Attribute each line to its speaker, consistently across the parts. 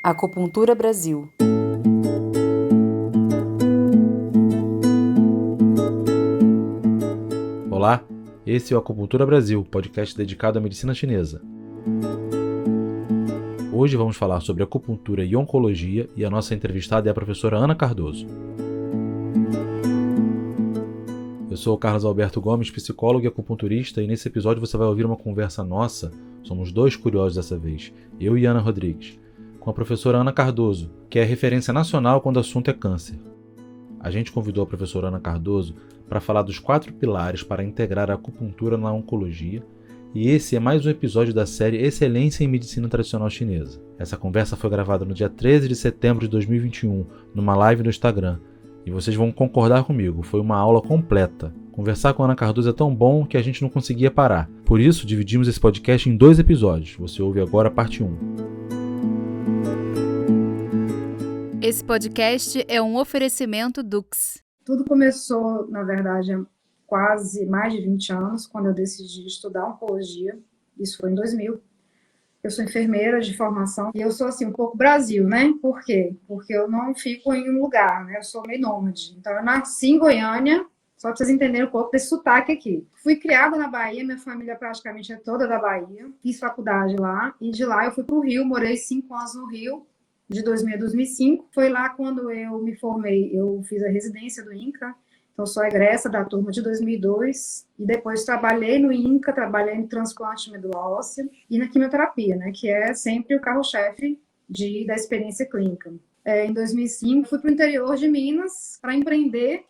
Speaker 1: Acupuntura Brasil.
Speaker 2: Olá, esse é o Acupuntura Brasil, podcast dedicado à medicina chinesa. Hoje vamos falar sobre acupuntura e oncologia e a nossa entrevistada é a professora Ana Cardoso. Eu sou o Carlos Alberto Gomes, psicólogo e acupunturista, e nesse episódio você vai ouvir uma conversa nossa, somos dois curiosos dessa vez, eu e Ana Rodrigues, com a professora Ana Cardoso, que é referência nacional quando o assunto é câncer. A gente convidou a professora Ana Cardoso para falar dos 4 pilares para integrar a acupuntura na oncologia, e esse é mais um episódio da série Excelência em Medicina Tradicional Chinesa. Essa conversa foi gravada no dia 13 de setembro de 2021, numa live no Instagram, e vocês vão concordar comigo, foi uma aula completa. Conversar com a Ana Cardoso é tão bom que a gente não conseguia parar. Por isso, dividimos esse podcast em 2 episódios. Você ouve agora a parte 1.
Speaker 3: Esse podcast é um oferecimento Dux.
Speaker 4: Tudo começou, na verdade, há quase mais de 20 anos, quando eu decidi estudar oncologia. Isso foi em 2000. Eu sou enfermeira de formação e eu sou, assim, um pouco Brasil, né? Por quê? Porque eu não fico em um lugar, né? Eu sou meio nômade. Então, eu nasci em Goiânia, só para vocês entenderem um pouco desse sotaque aqui. Fui criada na Bahia, minha família praticamente é toda da Bahia. Fiz faculdade lá e de lá eu fui para o Rio, morei 5 anos no Rio, de 2000 a 2005. Foi lá quando eu me formei, eu fiz a residência do INCA, então sou egressa da turma de 2002, e depois trabalhei no INCA, trabalhei em transplante de medula óssea e na quimioterapia, né, que é sempre o carro-chefe da experiência clínica. Em 2005, fui para o interior de Minas para empreender.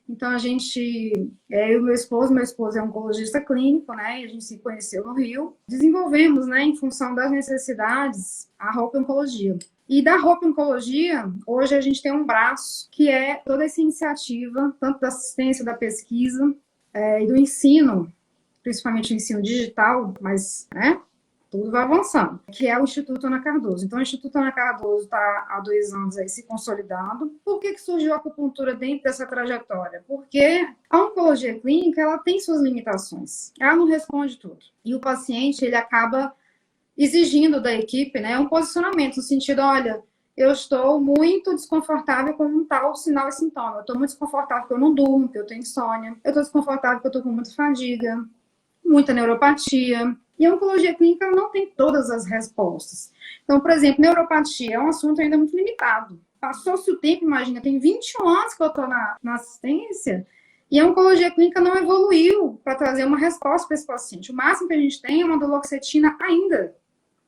Speaker 4: Então, eu e meu esposo é oncologista clínico, né, e a gente se conheceu no Rio. Desenvolvemos, né, em função das necessidades, a Hope Oncologia. E da Hope Oncologia, hoje a gente tem um braço que é toda essa iniciativa, tanto da assistência, da pesquisa e do ensino, principalmente o ensino digital, mas, né, tudo vai avançando, que é o Instituto Ana Cardoso. Então, o Instituto Ana Cardoso está há 2 anos aí se consolidando. Por que surgiu a acupuntura dentro dessa trajetória? Porque a oncologia clínica, ela tem suas limitações. Ela não responde tudo. E o paciente, ele acaba exigindo da equipe, né, um posicionamento no sentido, olha, eu estou muito desconfortável com um tal sinal e sintoma. Eu estou muito desconfortável porque eu não durmo, porque eu tenho insônia. Eu estou desconfortável porque eu estou com muita fadiga, muita neuropatia. E a oncologia clínica não tem todas as respostas. Então, por exemplo, neuropatia é um assunto ainda muito limitado. Passou-se o tempo, imagina, tem 21 anos que eu estou na assistência e a oncologia clínica não evoluiu para trazer uma resposta para esse paciente. O máximo que a gente tem é uma duloxetina ainda,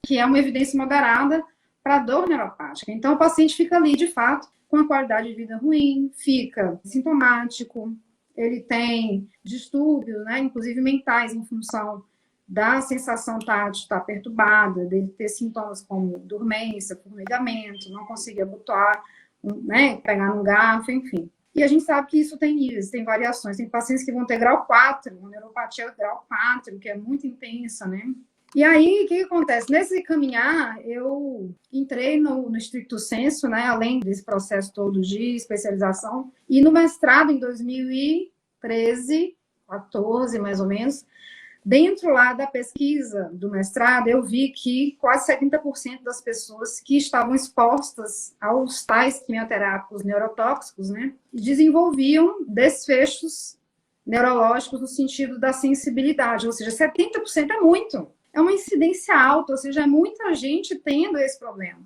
Speaker 4: que é uma evidência moderada para dor neuropática. Então, o paciente fica ali, de fato, com a qualidade de vida ruim, fica sintomático, ele tem distúrbios, né, inclusive mentais, em função da sensação tátil estar perturbada, dele ter sintomas como dormência, formigamento, não conseguir abotoar, né, pegar num garfo, enfim. E a gente sabe que isso tem níveis, tem variações. Tem pacientes que vão ter grau 4, uma neuropatia grau 4, que é muito intensa, né? E aí, o que acontece? Nesse caminhar, eu entrei no stricto sensu, né, além desse processo todo de especialização, e no mestrado em 2013, 14 mais ou menos, dentro lá da pesquisa do mestrado, eu vi que quase 70% das pessoas que estavam expostas aos tais quimioterápicos neurotóxicos, né, desenvolviam desfechos neurológicos no sentido da sensibilidade, ou seja, 70% é muito. É uma incidência alta, ou seja, é muita gente tendo esse problema.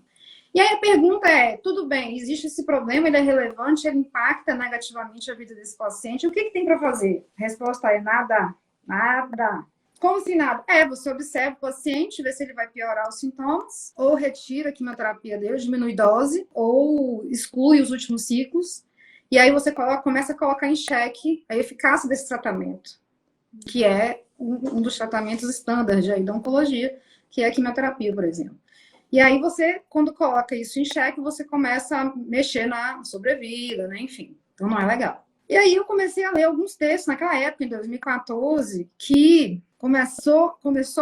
Speaker 4: E aí a pergunta é, tudo bem, existe esse problema, ele é relevante, ele impacta negativamente a vida desse paciente, o que tem para fazer? A resposta é nada, nada. Como se nada? Você observa o paciente, vê se ele vai piorar os sintomas, ou retira a quimioterapia dele, diminui dose, ou exclui os últimos ciclos, e aí você começa a colocar em xeque a eficácia desse tratamento, que é um dos tratamentos standard aí da oncologia, que é a quimioterapia, por exemplo. E aí você, quando coloca isso em xeque, você começa a mexer na sobrevida, né? Enfim, então não é legal. E aí eu comecei a ler alguns textos naquela época, em 2014, que começou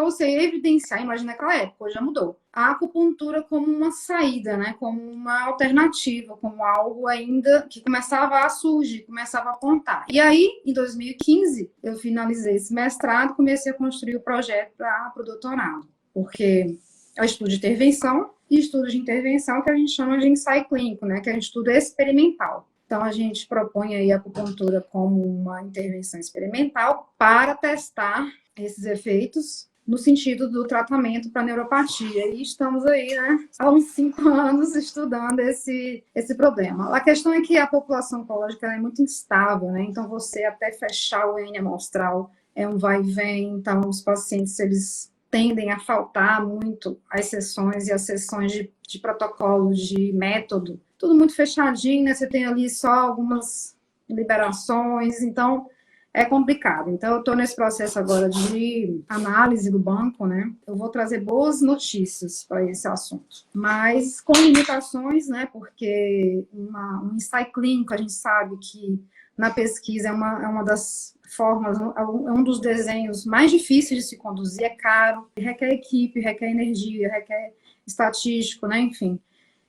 Speaker 4: a se evidenciar, imagina naquela época, hoje já mudou, a acupuntura como uma saída, né? Como uma alternativa, como algo ainda que começava a surgir, começava a apontar. E aí, em 2015, eu finalizei esse mestrado, comecei a construir o projeto para o doutorado, porque é o estudo de intervenção, e estudo de intervenção, que a gente chama de ensaio clínico, né, que é um estudo experimental. Então, a gente propõe aí a acupuntura como uma intervenção experimental para testar esses efeitos no sentido do tratamento para neuropatia. E estamos aí, né, há uns 5 anos estudando esse problema. A questão é que a população oncológica é muito instável, né? Então, você até fechar o N amostral é um vai e vem. Então, os pacientes, eles tendem a faltar muito as sessões e as sessões de protocolo, de método. Tudo muito fechadinho, né? Você tem ali só algumas liberações, então é complicado. Então, eu estou nesse processo agora de análise do banco, né? Eu vou trazer boas notícias para esse assunto, mas com limitações, né? Porque um ensaio clínico, a gente sabe que na pesquisa é uma das formas, é um dos desenhos mais difíceis de se conduzir, é caro, requer equipe, requer energia, requer estatístico, né? Enfim.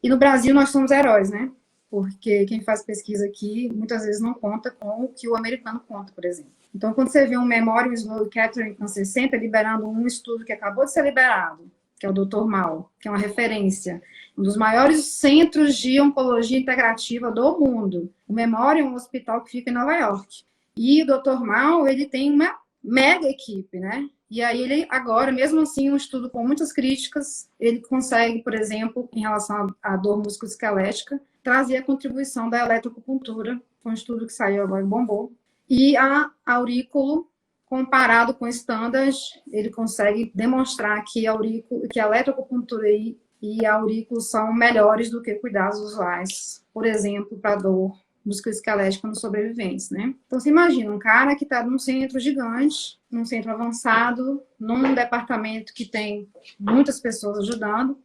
Speaker 4: E no Brasil nós somos heróis, né? Porque quem faz pesquisa aqui muitas vezes não conta com o que o americano conta, por exemplo. Então, quando você vê um Memorial Sloan Kettering Cancer Center liberando um estudo que acabou de ser liberado, que é o Dr. Mal, que é uma referência, um dos maiores centros de oncologia integrativa do mundo. O Memorial é um hospital que fica em Nova York. E o Dr. Mal, ele tem uma mega equipe, né? E aí ele, agora, mesmo assim, um estudo com muitas críticas, ele consegue, por exemplo, em relação à dor musculoesquelética, trazer a contribuição da eletroacupuntura, foi um estudo que saiu agora e bombou. E a aurículo, comparado com standard, ele consegue demonstrar que a eletroacupuntura e a aurículo são melhores do que cuidados usuais, por exemplo, para dor musculoesquelética nos sobreviventes, né? Então, você imagina um cara que está num centro gigante, num centro avançado, num departamento que tem muitas pessoas ajudando,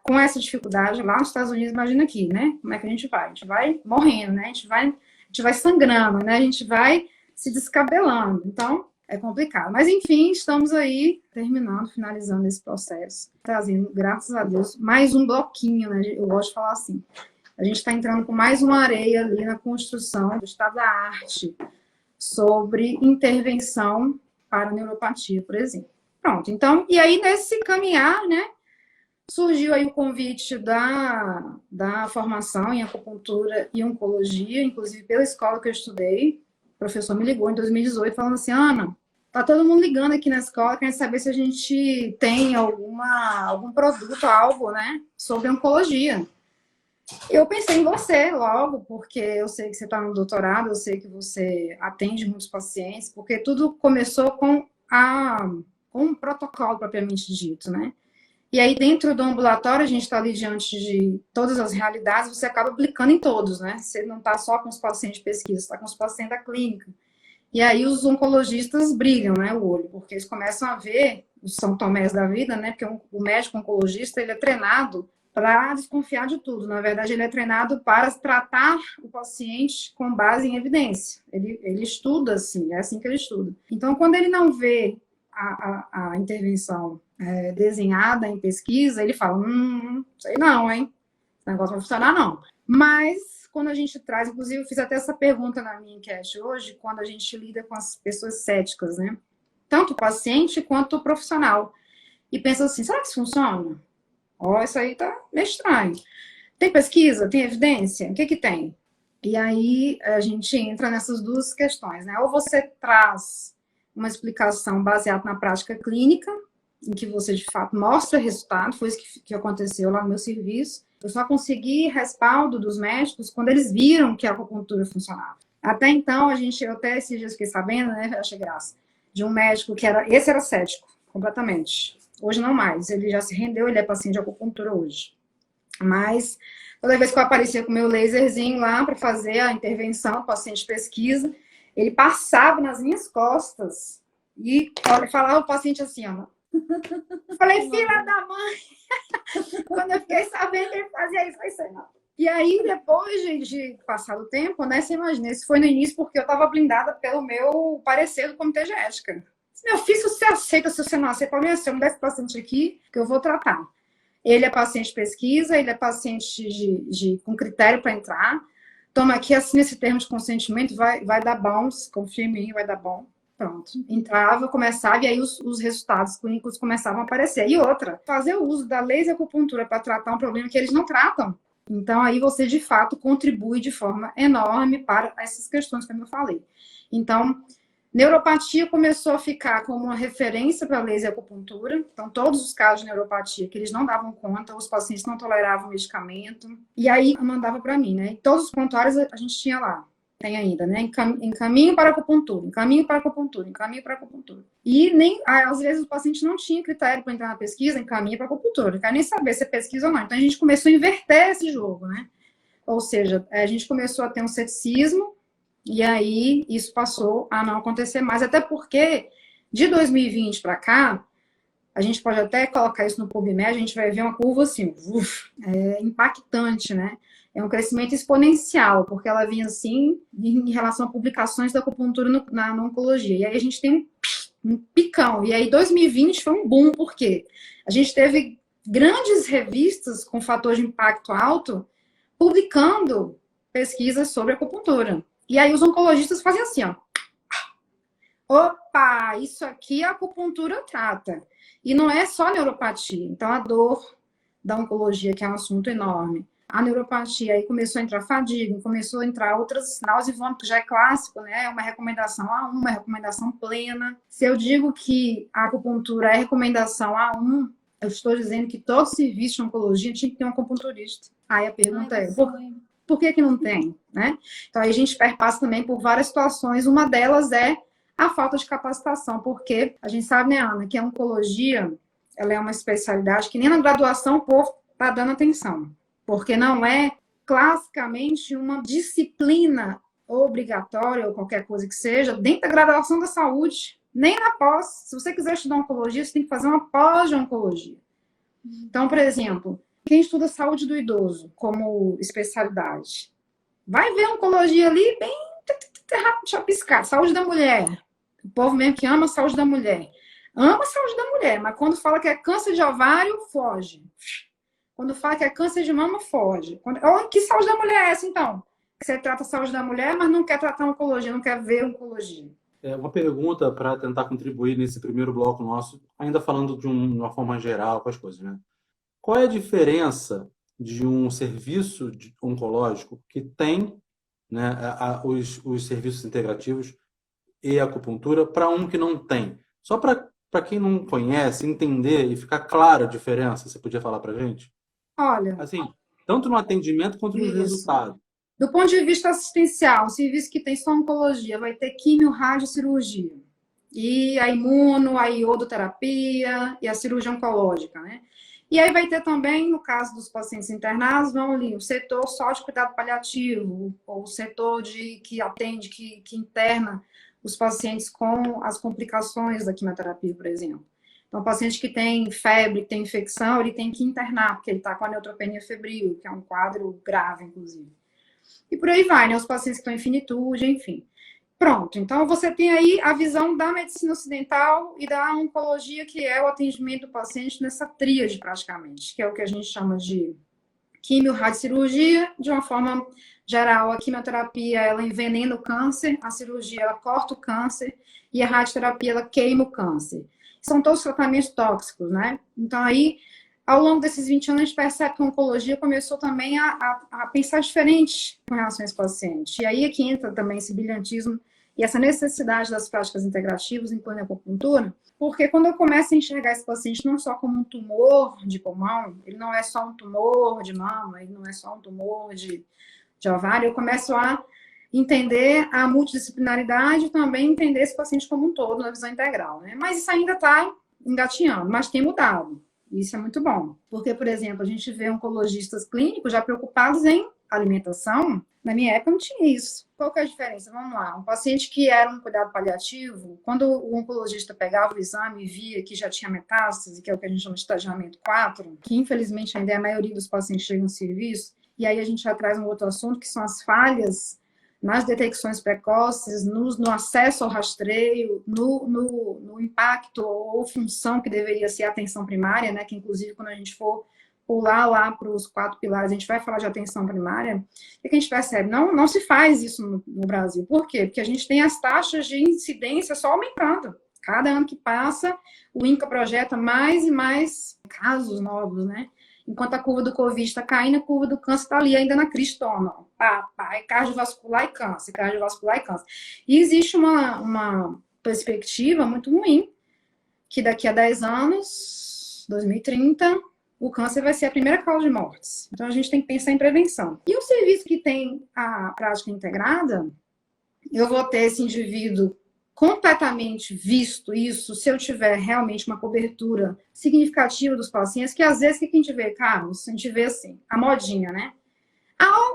Speaker 4: com essa dificuldade lá nos Estados Unidos, imagina aqui, né? Como é que a gente vai? A gente vai morrendo, né? A gente vai sangrando, né? A gente vai se descabelando. Então, é complicado. Mas, enfim, estamos aí finalizando esse processo, trazendo, graças a Deus, mais um bloquinho, né? Eu gosto de falar assim. A gente está entrando com mais uma areia ali na construção do estado da arte sobre intervenção para neuropatia, por exemplo. Pronto, então, e aí nesse caminhar, né, surgiu aí o convite da formação em acupuntura e oncologia, inclusive pela escola que eu estudei. O professor me ligou em 2018 falando assim, Ana, tá todo mundo ligando aqui na escola, querendo saber se a gente tem algum produto, algo, né, sobre oncologia. Eu pensei em você logo, porque eu sei que você está no doutorado, eu sei que você atende muitos pacientes, porque tudo começou com um protocolo propriamente dito, né? E aí, dentro do ambulatório, a gente está ali diante de todas as realidades, você acaba aplicando em todos, né? Você não está só com os pacientes de pesquisa, você está com os pacientes da clínica. E aí, os oncologistas brilham, né, o olho, porque eles começam a ver os São Tomés da vida, né? Porque o médico oncologista, ele é treinado para desconfiar de tudo. Na verdade, ele é treinado para tratar o paciente com base em evidência. Ele estuda assim, é assim que ele estuda. Então, quando ele não vê a intervenção desenhada em pesquisa, ele fala, sei não, hein? Esse negócio vai funcionar, não. Mas, quando a gente traz, inclusive, eu fiz até essa pergunta na minha enquete hoje, quando a gente lida com as pessoas céticas, né? Tanto o paciente quanto o profissional. E pensa assim, será que isso funciona? Isso aí tá meio estranho. Tem pesquisa? Tem evidência? O que tem? E aí a gente entra nessas duas questões, né? Ou você traz uma explicação baseada na prática clínica, em que você de fato mostra resultado, foi isso que aconteceu lá no meu serviço. Eu só consegui respaldo dos médicos quando eles viram que a acupuntura funcionava. Até então, eu até esses dias fiquei sabendo, né? Achei graça, de um médico esse era cético, completamente. Hoje não mais, ele já se rendeu, ele é paciente de acupuntura hoje. Mas toda vez que eu aparecia com o meu laserzinho lá para fazer a intervenção, paciente de pesquisa, ele passava nas minhas costas e falava o paciente assim, ó. Eu falei, filha da mãe! Quando eu fiquei sabendo que ele fazia isso, foi isso aí, não. E aí, depois de passar o tempo, né, você imagina, isso foi no início porque eu estava blindada pelo meu parecer do comitê de ética. Meu filho, se você aceita, se você não aceita, para mim, você me dá esse paciente aqui que eu vou tratar. Ele é paciente de pesquisa, ele é paciente com critério para entrar. Toma aqui, assina esse termo de consentimento, vai dar bom, confia em mim, vai dar bom. Pronto. Entrava, começava, e aí os resultados clínicos começavam a aparecer. E outra, fazer o uso da laser acupuntura para tratar um problema que eles não tratam. Então, aí você, de fato, contribui de forma enorme para essas questões, como eu falei. Então, neuropatia começou a ficar como uma referência para laser acupuntura. Então, todos os casos de neuropatia que eles não davam conta, os pacientes não toleravam o medicamento. E aí, mandava para mim, né? E todos os prontuários a gente tinha lá. Tem ainda, né? Encaminho para acupuntura, encaminho para acupuntura, encaminho para acupuntura. E nem, às vezes o paciente não tinha critério para entrar na pesquisa, encaminha para acupuntura. Não quer nem saber se é pesquisa ou não. Então a gente começou a inverter esse jogo, né? Ou seja, a gente começou a ter um ceticismo e aí isso passou a não acontecer mais. Até porque de 2020 para cá, a gente pode até colocar isso no PubMed, a gente vai ver uma curva assim, impactante, né? É um crescimento exponencial, porque ela vinha assim em relação a publicações da acupuntura na oncologia. E aí a gente tem um picão. E aí 2020 foi um boom, porque a gente teve grandes revistas com fator de impacto alto publicando pesquisas sobre acupuntura. E aí os oncologistas faziam assim, ó. Opa, isso aqui a acupuntura trata. E não é só neuropatia. Então a dor da oncologia, que é um assunto enorme, a neuropatia, aí começou a entrar fadiga, começou a entrar outras náuseas e vômito, já é clássico, né? É uma recomendação A1, uma recomendação plena. Se eu digo que a acupuntura é recomendação A1, eu estou dizendo que todo serviço de oncologia tinha que ter um acupunturista. Aí a pergunta por que não tem, né? Então aí a gente perpassa também por várias situações, uma delas é a falta de capacitação, porque a gente sabe, né, Ana, que a oncologia, ela é uma especialidade que nem na graduação o povo está dando atenção. Porque não é classicamente uma disciplina obrigatória ou qualquer coisa que seja dentro da graduação da saúde, nem na pós. Se você quiser estudar oncologia, você tem que fazer uma pós de oncologia. Então, por exemplo, quem estuda saúde do idoso como especialidade, vai ver oncologia ali bem rápido, chapiscar. Saúde da mulher. O povo mesmo que ama a saúde da mulher. Ama a saúde da mulher, mas quando fala que é câncer de ovário, foge. Quando fala que é câncer de mama, foge. Que saúde da mulher é essa, então? Que você trata a saúde da mulher, mas não quer tratar oncologia, não quer ver oncologia.
Speaker 2: Uma pergunta para tentar contribuir nesse primeiro bloco nosso, ainda falando de uma forma geral com as coisas, né? Qual é a diferença de um serviço oncológico que tem, né, os serviços integrativos e a acupuntura para um que não tem? Só para quem não conhece, entender e ficar clara a diferença, você podia falar para a gente?
Speaker 4: Olha,
Speaker 2: assim, tanto no atendimento quanto no resultado.
Speaker 4: Do ponto de vista assistencial, um serviço que tem só oncologia, vai ter quimio, radiocirurgia. E a imuno, a iodoterapia e a cirurgia oncológica, né? E aí vai ter também, no caso dos pacientes internados, vão ali o setor só de cuidado paliativo, ou o setor que atende, que interna os pacientes com as complicações da quimioterapia, por exemplo. Então, o paciente que tem febre, que tem infecção, ele tem que internar, porque ele está com a neutropenia febril, que é um quadro grave, inclusive. E por aí vai, né? Os pacientes que estão em finitude, enfim. Pronto, então você tem aí a visão da medicina ocidental e da oncologia, que é o atendimento do paciente nessa tríade, praticamente, que é o que a gente chama de quimio, radiocirurgia. De uma forma geral, a quimioterapia, ela envenena o câncer, a cirurgia, ela corta o câncer, e a radioterapia, ela queima o câncer. São todos tratamentos tóxicos, né? Então, aí, ao longo desses 20 anos, a gente percebe que a oncologia começou também a pensar diferente com relação a esse paciente. E aí é que entra também esse brilhantismo e essa necessidade das práticas integrativas, incluindo a acupuntura, porque quando eu começo a enxergar esse paciente não só como um tumor de pulmão, ele não é só um tumor de mama, ele não é só um tumor de ovário, eu começo a entender a multidisciplinaridade e também entender esse paciente como um todo, na visão integral, né? Mas isso ainda está engatinhando, mas tem mudado. Isso é muito bom. Porque, por exemplo, a gente vê oncologistas clínicos já preocupados em alimentação. Na minha época não tinha isso. Qual que é a diferença? Vamos lá. Um paciente que era um cuidado paliativo, quando o oncologista pegava o exame e via que já tinha metástase, que é o que a gente chama de estadiamento 4, que infelizmente ainda é a maioria dos pacientes chegam no serviço, e aí a gente já traz um outro assunto, que são as falhas nas detecções precoces, no acesso ao rastreio, no impacto ou função que deveria ser a atenção primária, né? Que inclusive quando a gente for pular lá para os 4 pilares, a gente vai falar de atenção primária, o que a gente percebe? Não se faz isso no Brasil. Por quê? Porque a gente tem as taxas de incidência só aumentando. Cada ano que passa, o INCA projeta mais e mais casos novos, né? Enquanto a curva do Covid está caindo, a curva do câncer está ali ainda na cristona. É cardiovascular e câncer, cardiovascular e câncer. E existe uma perspectiva muito ruim, que daqui a 10 anos, 2030, o câncer vai ser a primeira causa de mortes. Então, a gente tem que pensar em prevenção. E o serviço que tem a prática integrada, eu vou ter esse indivíduo completamente visto isso, se eu tiver realmente uma cobertura significativa dos pacientes, que às vezes o que a gente vê, Carlos? A gente vê assim, a modinha, né?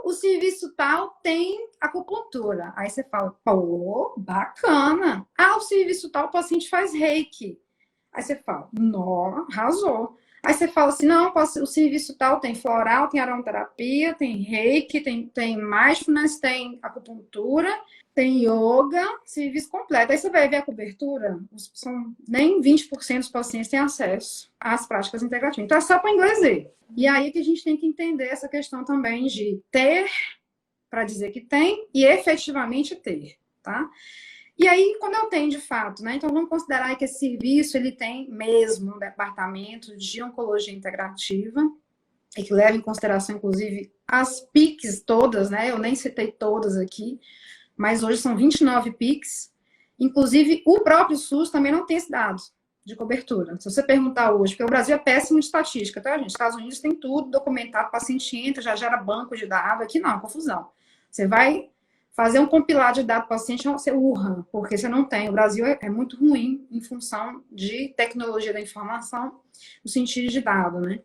Speaker 4: O serviço tal tem acupuntura. Aí você fala, pô, bacana. O serviço tal, o paciente faz reiki. Aí você fala, nó, arrasou. Aí você fala assim, não, o serviço tal tem floral, tem aromaterapia, tem reiki, tem mindfulness, tem acupuntura, tem yoga, serviço completo. Aí você vai ver a cobertura, nem 20% dos pacientes têm acesso às práticas integrativas. Então é só para inglês ver. E aí que a gente tem que entender essa questão também de ter, para dizer que tem, e efetivamente ter, tá? E aí, quando eu tenho de fato, né? Então, vamos considerar que esse serviço, ele tem mesmo um departamento de oncologia integrativa, e que leva em consideração, inclusive, as PICs todas, né? Eu nem citei todas aqui, mas hoje são 29 PICs. Inclusive, o próprio SUS também não tem esse dado de cobertura. Se você perguntar hoje, porque o Brasil é péssimo de estatística, tá, gente? Estados Unidos tem tudo documentado, o paciente entra, já gera banco de dados. Aqui não, confusão. Você vai fazer um compilado de dados do paciente, você urra, porque você não tem. O Brasil é muito ruim em função de tecnologia da informação, no sentido de dado, né?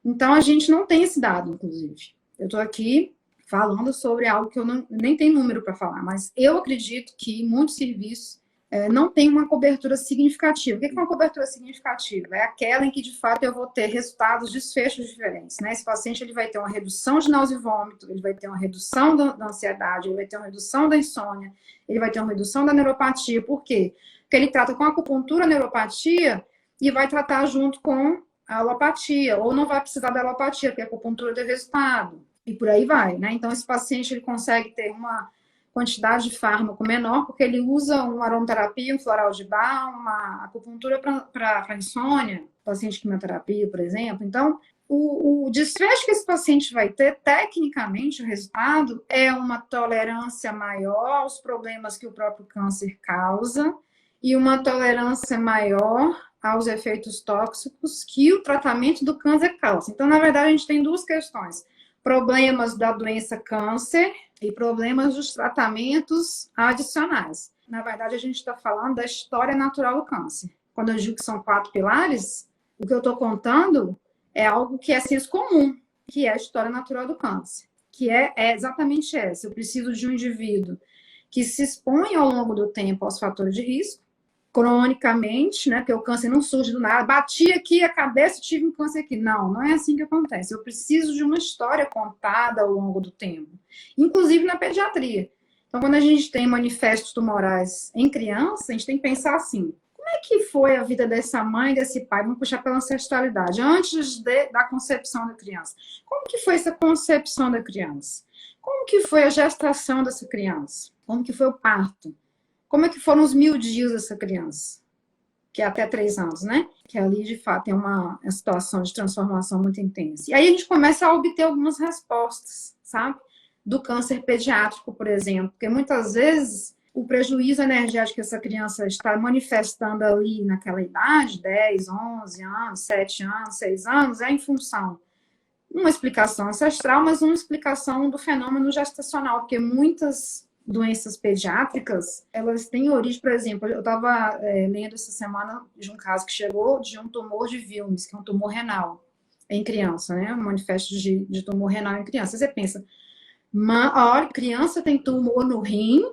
Speaker 4: Então, a gente não tem esse dado, inclusive. Eu estou aqui falando sobre algo que eu nem tenho número para falar, mas eu acredito que muitos serviços não têm uma cobertura significativa. O que é uma cobertura significativa? É aquela em que, de fato, eu vou ter resultados, desfechos diferentes, né? Esse paciente ele vai ter uma redução de náusea e vômito, ele vai ter uma redução da ansiedade, ele vai ter uma redução da insônia, ele vai ter uma redução da neuropatia. Por quê? Porque ele trata com a acupuntura a neuropatia e vai tratar junto com a alopatia, ou não vai precisar da alopatia, porque a acupuntura deu resultado. E por aí vai, né? Então, esse paciente ele consegue ter uma quantidade de fármaco menor, porque ele usa uma aromaterapia, um floral de Bach, uma acupuntura para insônia, paciente de quimioterapia, por exemplo. Então, o desfecho que esse paciente vai ter, tecnicamente, o resultado é uma tolerância maior aos problemas que o próprio câncer causa e uma tolerância maior aos efeitos tóxicos que o tratamento do câncer causa. Então, na verdade, a gente tem duas questões: problemas da doença câncer e problemas dos tratamentos adicionais. Na verdade, a gente está falando da história natural do câncer. Quando eu digo que são 4 pilares, o que eu estou contando é algo que é senso comum, que é a história natural do câncer, que é exatamente essa. Eu preciso de um indivíduo que se expõe ao longo do tempo aos fatores de risco, cronicamente, né? Porque o câncer não surge do nada. Bati aqui a cabeça e tive um câncer aqui. Não é assim que acontece. Eu preciso de uma história contada ao longo do tempo, inclusive na pediatria. Então, quando a gente tem manifestos tumorais em criança, a gente tem que pensar assim: como é que foi a vida dessa mãe, desse pai? Vamos puxar pela ancestralidade, antes da concepção da criança. Como que foi essa concepção da criança? Como que foi a gestação dessa criança? Como que foi o parto? Como é que foram os 1000 dias dessa criança? Que é até 3 anos, né? Que ali, de fato, tem uma situação de transformação muito intensa. E aí a gente começa a obter algumas respostas, sabe? Do câncer pediátrico, por exemplo. Porque muitas vezes o prejuízo energético que essa criança está manifestando ali naquela idade, 10, 11 anos, 7 anos, 6 anos, é em função de uma explicação ancestral, mas uma explicação do fenômeno gestacional, porque muitas doenças pediátricas, elas têm origem, por exemplo, eu estava lendo essa semana de um caso que chegou de um tumor de Wilms, que é um tumor renal em criança, né? Um manifesto de tumor renal em criança. Você pensa, olha, criança tem tumor no rim,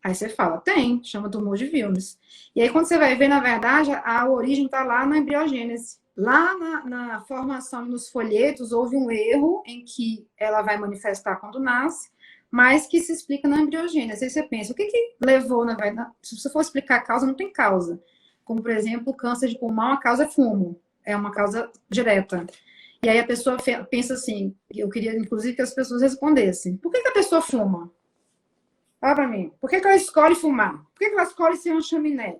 Speaker 4: aí você fala, tem, chama tumor de Wilms. E aí quando você vai ver, na verdade, a origem está lá na embriogênese. Lá na formação nos folhetos, houve um erro em que ela vai manifestar quando nasce, mas que se explica na embriogênese. Aí você pensa, o que levou, na verdade? Se você for explicar a causa, não tem causa. Como, por exemplo, o câncer de pulmão, a causa é fumo. É uma causa direta. E aí a pessoa pensa assim, eu queria inclusive que as pessoas respondessem, por que a pessoa fuma? Fala pra mim, por que ela escolhe fumar? Por que ela escolhe ser uma chaminé?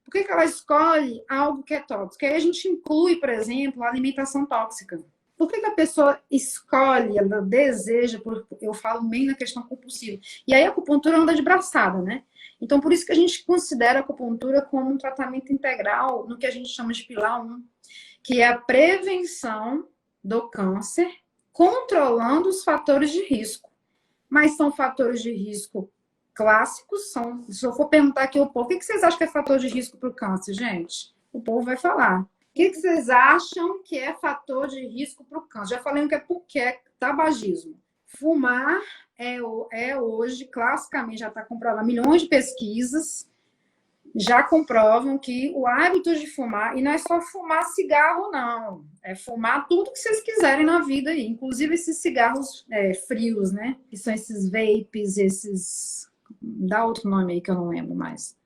Speaker 4: Por que ela escolhe algo que é tóxico? Aí a gente inclui, por exemplo, a alimentação tóxica. Por que a pessoa escolhe, ela deseja, eu falo bem na questão compulsiva. E aí a acupuntura anda de braçada, né? Então, por isso que a gente considera a acupuntura como um tratamento integral no que a gente chama de pilar 1, que é a prevenção do câncer, controlando os fatores de risco. Mas são fatores de risco clássicos, se eu for perguntar aqui ao povo, o que vocês acham que é fator de risco para o câncer, gente? O povo vai falar. O que vocês acham que é fator de risco para o câncer? Já falei que é porque é tabagismo. Fumar é hoje, classicamente, já está comprovado, milhões de pesquisas já comprovam que o hábito de fumar, e não é só fumar cigarro, não. É fumar tudo que vocês quiserem na vida aí, inclusive esses cigarros frios, né? Que são esses vapes, esses... Dá outro nome aí que eu não lembro mais.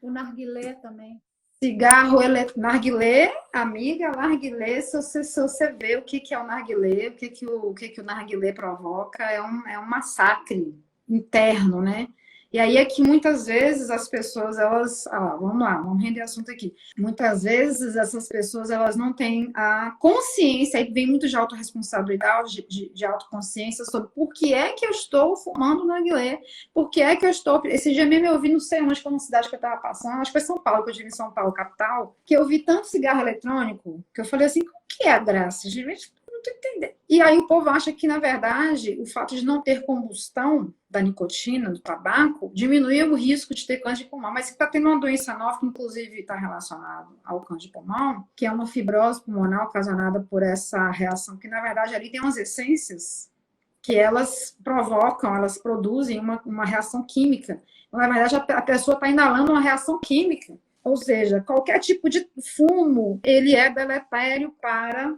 Speaker 1: O narguilé também.
Speaker 4: Cigarro narguilé, amiga, narguilé, se você vê o que é o narguilé, o que o narguilé provoca, é um massacre interno, né? E aí é que muitas vezes as pessoas, elas... vamos lá, vamos render assunto aqui. Muitas vezes essas pessoas, elas não têm a consciência, aí vem muito de autorresponsabilidade, de autoconsciência sobre por que é que eu estou fumando narguilé, por que é que eu estou... Esse dia mesmo eu vi, não sei onde, qual cidade que eu estava passando, acho que foi São Paulo, que eu estive em São Paulo, capital, que eu vi tanto cigarro eletrônico, que eu falei assim, o que é a graça? Gente, não tô entendendo. E aí o povo acha que, na verdade, o fato de não ter combustão da nicotina, do tabaco, diminui o risco de ter câncer de pulmão. Mas se está tendo uma doença nova, que inclusive está relacionada ao câncer de pulmão, que é uma fibrose pulmonar ocasionada por essa reação, que na verdade ali tem umas essências que elas provocam, elas produzem uma reação química. Então, na verdade, a pessoa está inalando uma reação química. Ou seja, qualquer tipo de fumo, ele é deletério para,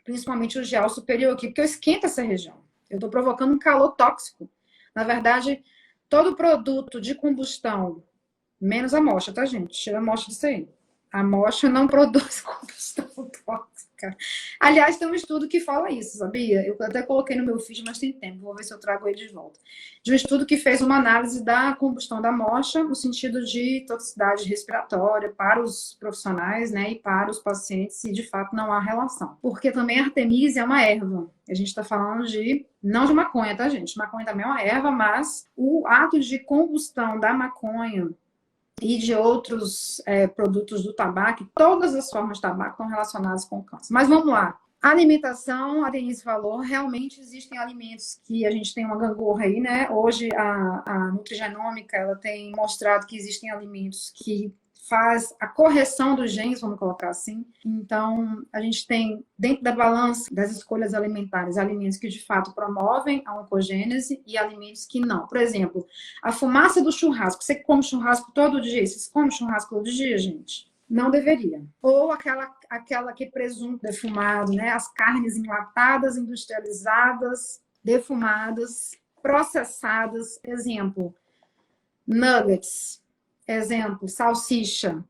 Speaker 4: principalmente o gel superior aqui, porque eu esquento essa região. Eu estou provocando um calor tóxico. Na verdade, todo produto de combustão, menos a mocha, tá, gente? Tira a mocha disso aí. A mocha não produz combustão tóxica. Aliás, tem um estudo que fala isso, sabia? Eu até coloquei no meu feed, mas tem tempo. Vou ver se eu trago ele de volta. De um estudo que fez uma análise da combustão da mocha no sentido de toxicidade respiratória para os profissionais, né, e para os pacientes, e de fato não há relação. Porque também a Artemisia é uma erva. A gente está falando não de maconha, tá, gente? Maconha também é uma erva, mas o ato de combustão da maconha e de outros produtos do tabaco, todas as formas de tabaco estão relacionadas com o câncer. Mas vamos lá. A alimentação, a Denise falou, realmente existem alimentos que a gente tem uma gangorra aí, né? Hoje a nutrigenômica, ela tem mostrado que existem alimentos que faz a correção dos genes, vamos colocar assim. Então, a gente tem, dentro da balança das escolhas alimentares, alimentos que de fato promovem a oncogênese e alimentos que não. Por exemplo, a fumaça do churrasco. Você come churrasco todo dia? Vocês comem churrasco todo dia, gente? Não deveria. Ou aquela que presunto defumado, né? As carnes enlatadas, industrializadas, defumadas, processadas. Exemplo, nuggets. Exemplo, salsicha,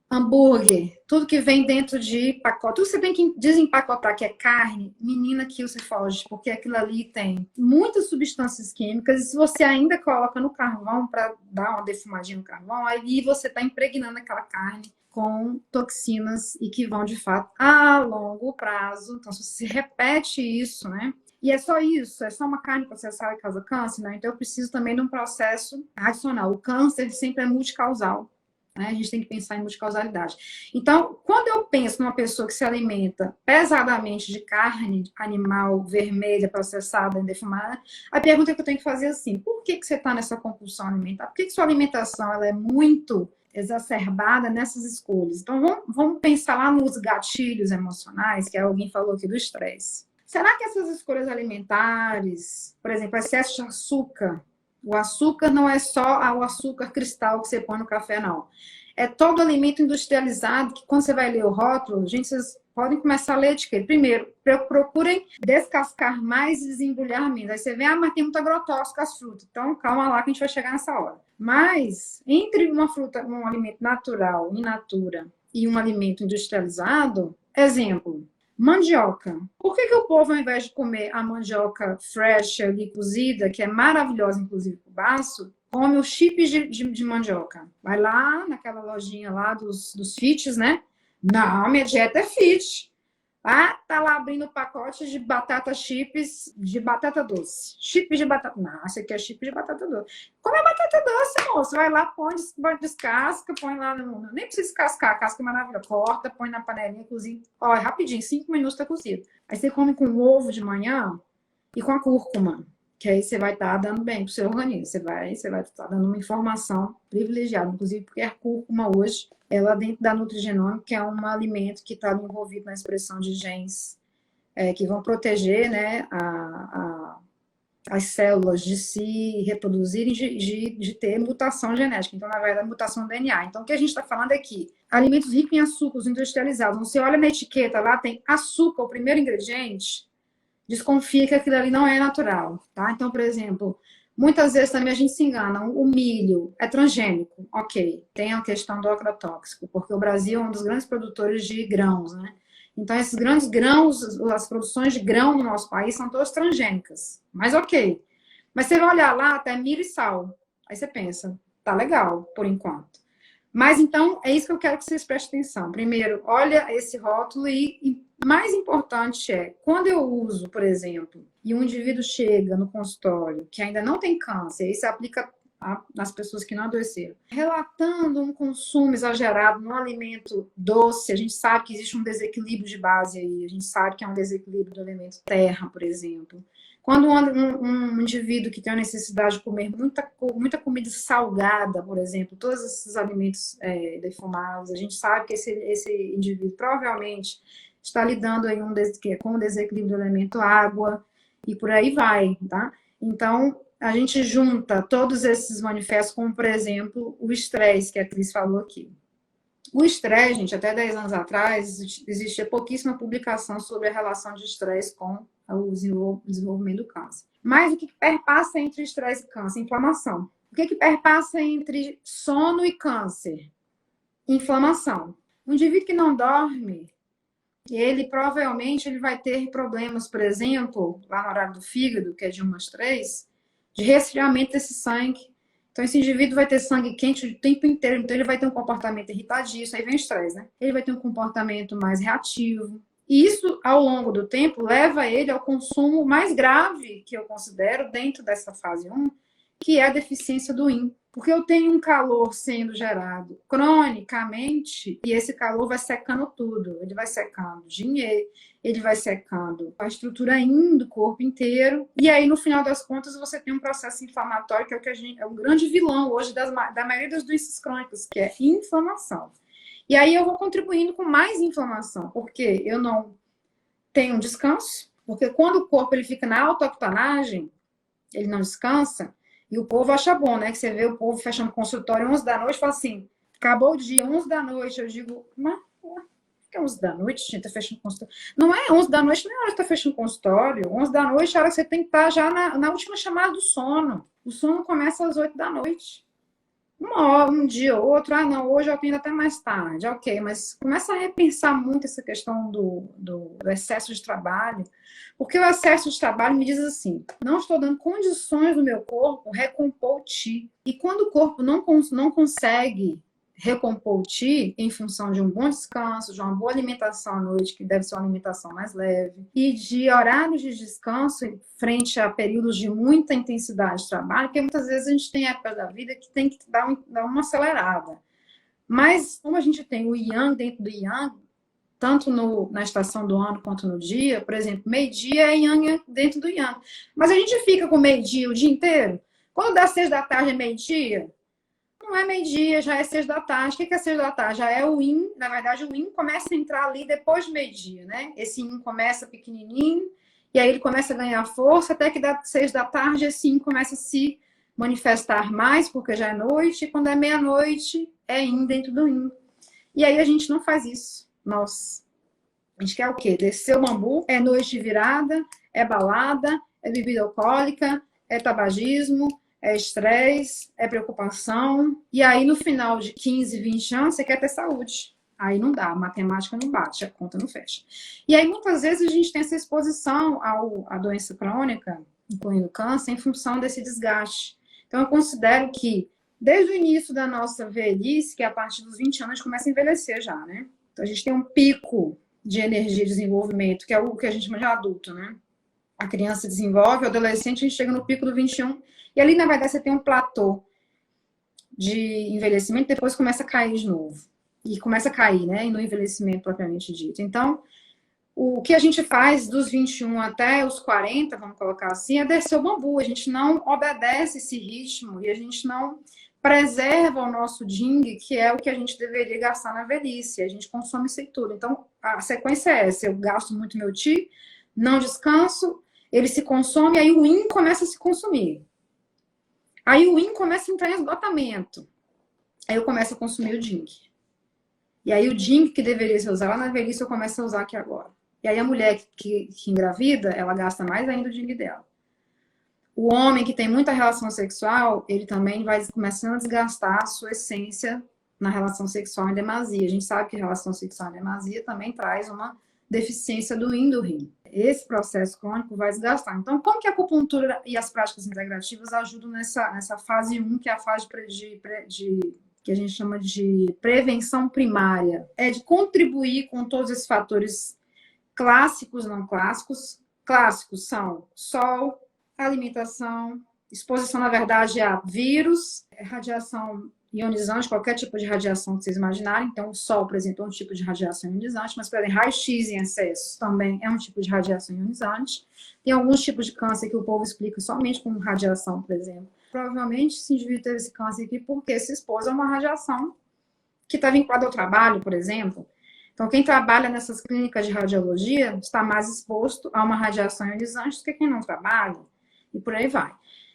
Speaker 4: hambúrguer, tudo que vem dentro de pacote. Tudo que você tem que desempacotar, que é carne, menina, que você foge, porque aquilo ali tem muitas substâncias químicas, e se você ainda coloca no carvão para dar uma defumadinha no carvão, aí você está impregnando aquela carne com toxinas e que vão, de fato, a longo prazo. Então, se você repete isso, né? E é só isso, é só uma carne processada que causa câncer, né? Então eu preciso também de um processo adicional. O câncer sempre é multicausal, né? A gente tem que pensar em multicausalidade. Então, quando eu penso numa pessoa que se alimenta pesadamente de carne animal vermelha, processada, defumada, a pergunta que eu tenho que fazer é assim, por que você está nessa compulsão alimentar? Por que sua alimentação ela é muito exacerbada nessas escolhas? Então, vamos pensar lá nos gatilhos emocionais, que alguém falou aqui do estresse. Será que essas escolhas alimentares, por exemplo, excesso de açúcar, o açúcar não é só o açúcar cristal que você põe no café, não. É todo alimento industrializado que quando você vai ler o rótulo, gente, vocês podem começar a ler a etiqueta. Primeiro, procurem descascar mais e desembrulhar menos. Aí você vê, mas tem muito agrotóxico as frutas. Então, calma lá que a gente vai chegar nessa hora. Mas, entre uma fruta, um alimento natural, in natura, e um alimento industrializado, exemplo, Mandioca. Por que o povo, ao invés de comer a mandioca fresh ali cozida, que é maravilhosa, inclusive, para o baço, come os chips de mandioca? Vai lá naquela lojinha lá dos fits, né? Não, minha dieta é fit. Ah, tá lá abrindo pacote de batata chips de batata doce. Chips de batata. Não, esse aqui é chip de batata doce. Come a batata doce, moço. Vai lá, põe, descasca, põe lá no. Nem precisa descascar, a casca é maravilhosa. Corta, põe na panelinha, cozinha. Olha, rapidinho, 5 minutos tá cozido. Aí você come com ovo de manhã e com a cúrcuma. Que aí você vai estar dando bem pro seu organismo. Você vai estar dando uma informação privilegiada, inclusive porque a cúrcuma hoje, ela dentro da nutrigenômica, que é um alimento que está envolvido na expressão de genes que vão proteger, né, as células de se reproduzirem, de ter mutação genética. Então, na verdade, mutação do DNA. Então, o que a gente está falando aqui? Alimentos ricos em açúcares industrializados. Você olha na etiqueta, lá tem açúcar, o primeiro ingrediente, desconfia que aquilo ali não é natural, tá? Então, por exemplo, muitas vezes também a gente se engana. O milho é transgênico, ok. Tem a questão do agrotóxico, porque o Brasil é um dos grandes produtores de grãos, né? Então, esses grandes grãos, as produções de grão no nosso país são todas transgênicas. Mas ok. Mas você vai olhar lá, tá milho e sal. Aí você pensa, tá legal, por enquanto. Mas então, é isso que eu quero que vocês prestem atenção. Primeiro, olha esse rótulo e mais importante é, quando eu uso, por exemplo, e um indivíduo chega no consultório que ainda não tem câncer, isso aplica nas pessoas que não adoeceram, relatando um consumo exagerado no alimento doce, a gente sabe que existe um desequilíbrio de base aí, a gente sabe que é um desequilíbrio do elemento terra, por exemplo. Quando um indivíduo que tem a necessidade de comer muita comida salgada, por exemplo, todos esses alimentos defumados, a gente sabe que esse indivíduo provavelmente está lidando aí com um desequilíbrio do elemento água e por aí vai, tá? Então, a gente junta todos esses manifestos, como, por exemplo, o estresse, que a Cris falou aqui. O estresse, gente, até 10 anos atrás, existia pouquíssima publicação sobre a relação de estresse com o desenvolvimento do câncer. Mas o que perpassa entre estresse e câncer? Inflamação. O que perpassa entre sono e câncer? Inflamação. Um indivíduo que não dorme, ele provavelmente vai ter problemas, por exemplo, lá no horário do fígado, que é de 1 às 3, de resfriamento desse sangue. Então, esse indivíduo vai ter sangue quente o tempo inteiro, então ele vai ter um comportamento irritadiço, aí vem o estresse, né? Ele vai ter um comportamento mais reativo. E isso, ao longo do tempo, leva ele ao consumo mais grave, que eu considero, dentro dessa fase 1, que é a deficiência do yin. Porque eu tenho um calor sendo gerado cronicamente e esse calor vai secando tudo. Ele vai secando o yin, ele vai secando a estrutura yin do corpo inteiro. E aí, no final das contas, você tem um processo inflamatório que é o grande vilão hoje da maioria das doenças crônicas, que é inflamação. E aí eu vou contribuindo com mais inflamação, porque eu não tenho descanso, porque quando o corpo ele fica na auto-octanagem, ele não descansa. E o povo acha bom, né? Que você vê o povo fechando consultório 11 da noite e fala assim, acabou o dia, 11 da noite. Eu digo, mas que é 11 da noite, gente, tá fechando consultório. Não é 11 da noite, não é hora que tá fechando consultório. 11 da noite é a hora que você tem que estar já na última chamada do sono. O sono começa às 8 da noite. Uma hora, um dia ou outro, não, hoje eu atendo até mais tarde, ok, mas começa a repensar muito essa questão do excesso de trabalho, porque o excesso de trabalho me diz assim, não estou dando condições no meu corpo recompor o ti, e quando o corpo não consegue recompor o ti em função de um bom descanso, de uma boa alimentação à noite, que deve ser uma alimentação mais leve, e de horários de descanso frente a períodos de muita intensidade de trabalho, porque muitas vezes a gente tem épocas da vida que tem que dar uma acelerada. Mas como a gente tem o yang dentro do yang, tanto na estação do ano quanto no dia, por exemplo, meio-dia é yang dentro do yang. Mas a gente fica com meio-dia o dia inteiro. Quando dá 6 da tarde é meio-dia, não é meio-dia, já é 6 da tarde. O que é 6 da tarde? Já é o yin. Na verdade, o yin começa a entrar ali depois do meio-dia, né? Esse yin começa pequenininho, e aí ele começa a ganhar força, até que dá 6 da tarde, esse yin começa a se manifestar mais, porque já é noite, e quando é meia-noite, é yin dentro do yin. E aí a gente não faz isso. Nossa. A gente quer o quê? Descer o bambu, é noite de virada, é balada, é bebida alcoólica, é tabagismo, é estresse, é preocupação. E aí, no final de 15, 20 anos, você quer ter saúde. Aí não dá, a matemática não bate, a conta não fecha. E aí, muitas vezes, a gente tem essa exposição à doença crônica, incluindo câncer, em função desse desgaste. Então, eu considero que, desde o início da nossa velhice, que é a partir dos 20 anos, a gente começa a envelhecer já, né? Então, a gente tem um pico de energia de desenvolvimento, que é o que a gente chama de adulto, né? A criança desenvolve, o adolescente, a gente chega no pico do 21, e ali, na verdade, você tem um platô de envelhecimento, depois começa a cair de novo. E começa a cair, né? No envelhecimento propriamente dito. Então, o que a gente faz dos 21 até os 40, vamos colocar assim, é descer o bambu. A gente não obedece esse ritmo e a gente não preserva o nosso ding, que é o que a gente deveria gastar na velhice. A gente consome isso aí tudo. Então, a sequência é essa. Eu gasto muito meu ti, não descanso, ele se consome, aí o yin começa a se consumir. Aí o yin começa a entrar em esgotamento. Aí eu começo a consumir o ding. E aí o ding que deveria ser usado lá na velhice, eu começo a usar aqui agora. E aí a mulher que engravida, ela gasta mais ainda o ding dela. O homem que tem muita relação sexual, ele também vai começando a desgastar a sua essência na relação sexual em demasia. A gente sabe que relação sexual em demasia também traz uma deficiência do yin do rim. Esse processo crônico vai desgastar. Então, como que a acupuntura e as práticas integrativas ajudam nessa fase 1, que é a fase que a gente chama de prevenção primária? É de contribuir com todos esses fatores clássicos, não clássicos. Clássicos são sol, alimentação, exposição, na verdade, a vírus, radiação ionizante, qualquer tipo de radiação que vocês imaginarem. Então, o sol, por exemplo, é um tipo de radiação ionizante, mas, por exemplo, raio-x em excesso também é um tipo de radiação ionizante. Tem alguns tipos de câncer que o povo explica somente com radiação, por exemplo. Provavelmente, esse indivíduo teve esse câncer aqui porque se expôs a uma radiação que está vinculada ao trabalho, por exemplo. Então, quem trabalha nessas clínicas de radiologia está mais exposto a uma radiação ionizante do que quem não trabalha, e por aí vai.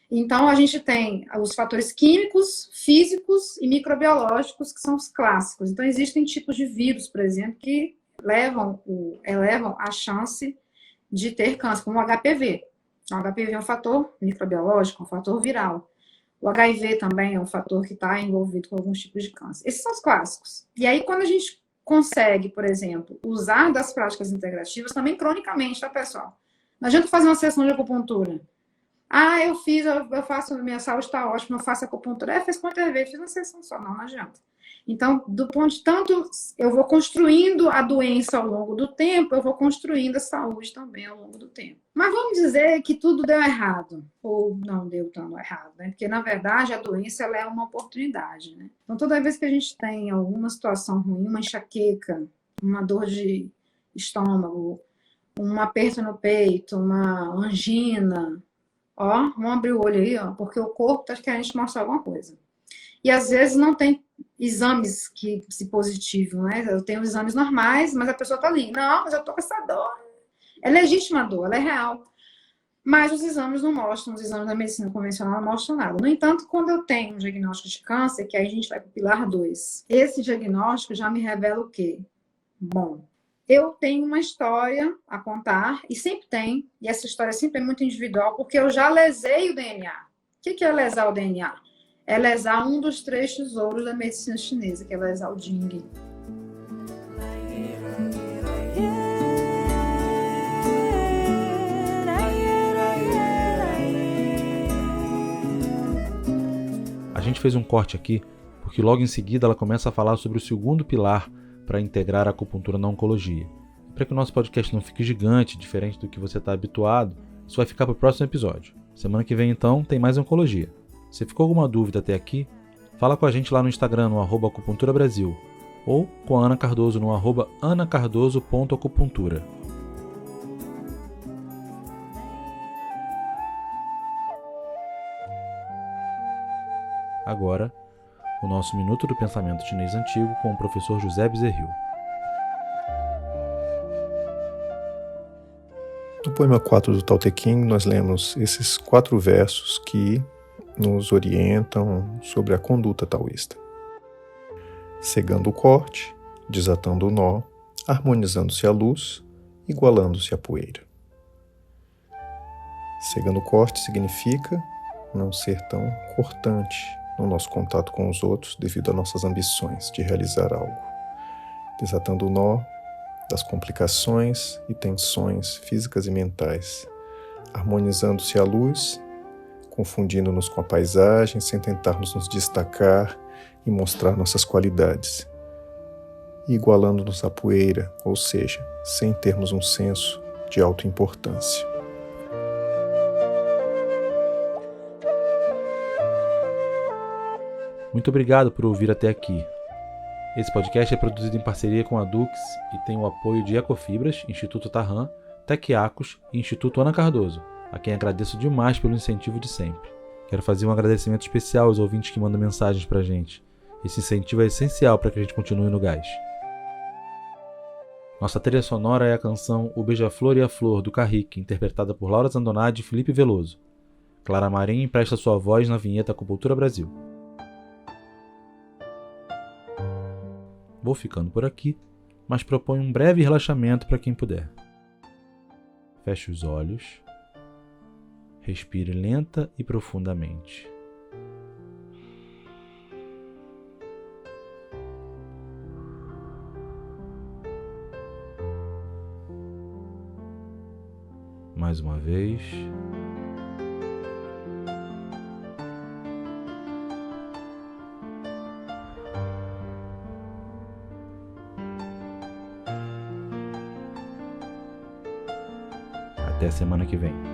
Speaker 4: Então, a gente tem os fatores químicos, físicos e microbiológicos, que são os clássicos. Então, existem tipos de vírus, por exemplo, que elevam a chance de ter câncer, como o HPV. O HPV é um fator microbiológico, um fator viral. O HIV também é um fator que está envolvido com alguns tipos de câncer. Esses são os clássicos. E aí, quando a gente consegue, por exemplo, usar das práticas integrativas, também cronicamente, tá, pessoal? Não adianta fazer uma sessão de acupuntura. Ah, eu faço, minha saúde está ótima, eu faço acupuntura. Fez quantas vezes? Fiz uma sessão só. Não adianta. Então, do ponto de tanto, eu vou construindo a doença ao longo do tempo, eu vou construindo a saúde também ao longo do tempo. Mas vamos dizer que tudo deu errado, ou não deu tão errado, né? Porque, na verdade, a doença ela é uma oportunidade, né? Então, toda vez que a gente tem alguma situação ruim, uma enxaqueca, uma dor de estômago, um aperto no peito, uma angina, ó, vamos abrir o olho aí, ó, porque o corpo está querendo te mostrar alguma coisa. E às vezes não tem exames que se positivam, né? Eu tenho exames normais, mas a pessoa tá ali. Não, mas eu tô com essa dor. É legítima a dor, ela é real. Mas os exames não mostram, os exames da medicina convencional não mostram nada. No entanto, quando eu tenho um diagnóstico de câncer, que aí a gente vai para o pilar 2, esse diagnóstico já me revela o quê? Bom, eu tenho uma história a contar, e sempre tem, e essa história sempre é muito individual, porque eu já lesei o DNA. O que é lesar o DNA? É lesar um dos 3 tesouros da medicina chinesa, que é lesar o Jing.
Speaker 2: A gente fez um corte aqui, porque logo em seguida ela começa a falar sobre o segundo pilar para integrar a acupuntura na oncologia. Para que o nosso podcast não fique gigante, diferente do que você está habituado, isso vai ficar para o próximo episódio. Semana que vem, então, tem mais oncologia. Se ficou alguma dúvida até aqui, fala com a gente lá no Instagram, no @acupunturabrasil, ou com a Ana Cardoso no @anacardoso.acupuntura. Agora, o nosso Minuto do Pensamento Chinês Antigo com o professor José Bezerril.
Speaker 5: No poema 4 do Tao Te Ching, nós lemos esses 4 versos que nos orientam sobre a conduta taoísta. Cegando o corte, desatando o nó, harmonizando-se a luz, igualando-se a poeira. Cegando o corte significa não ser tão cortante no nosso contato com os outros devido a nossas ambições de realizar algo. desatando o nó das complicações e tensões físicas e mentais, harmonizando-se à luz, confundindo-nos com a paisagem sem tentarmos nos destacar e mostrar nossas qualidades, e igualando-nos à poeira, ou seja, sem termos um senso de autoimportância.
Speaker 2: Muito obrigado por ouvir até aqui. Esse podcast é produzido em parceria com a Dux e tem o apoio de Ecofibras, Instituto Tarran, Tequiacos e Instituto Ana Cardoso, a quem agradeço demais pelo incentivo de sempre. Quero fazer um agradecimento especial aos ouvintes que mandam mensagens pra gente. Esse incentivo é essencial para que a gente continue no gás. Nossa trilha sonora é a canção O Beija-Flor e a Flor, do Carrique, interpretada por Laura Zandonade e Felipe Veloso. Clara Marim empresta sua voz na vinheta Acupuntura Brasil. Vou ficando por aqui, mas proponho um breve relaxamento para quem puder. Feche os olhos, respire lenta e profundamente. Mais uma vez. Até a semana que vem.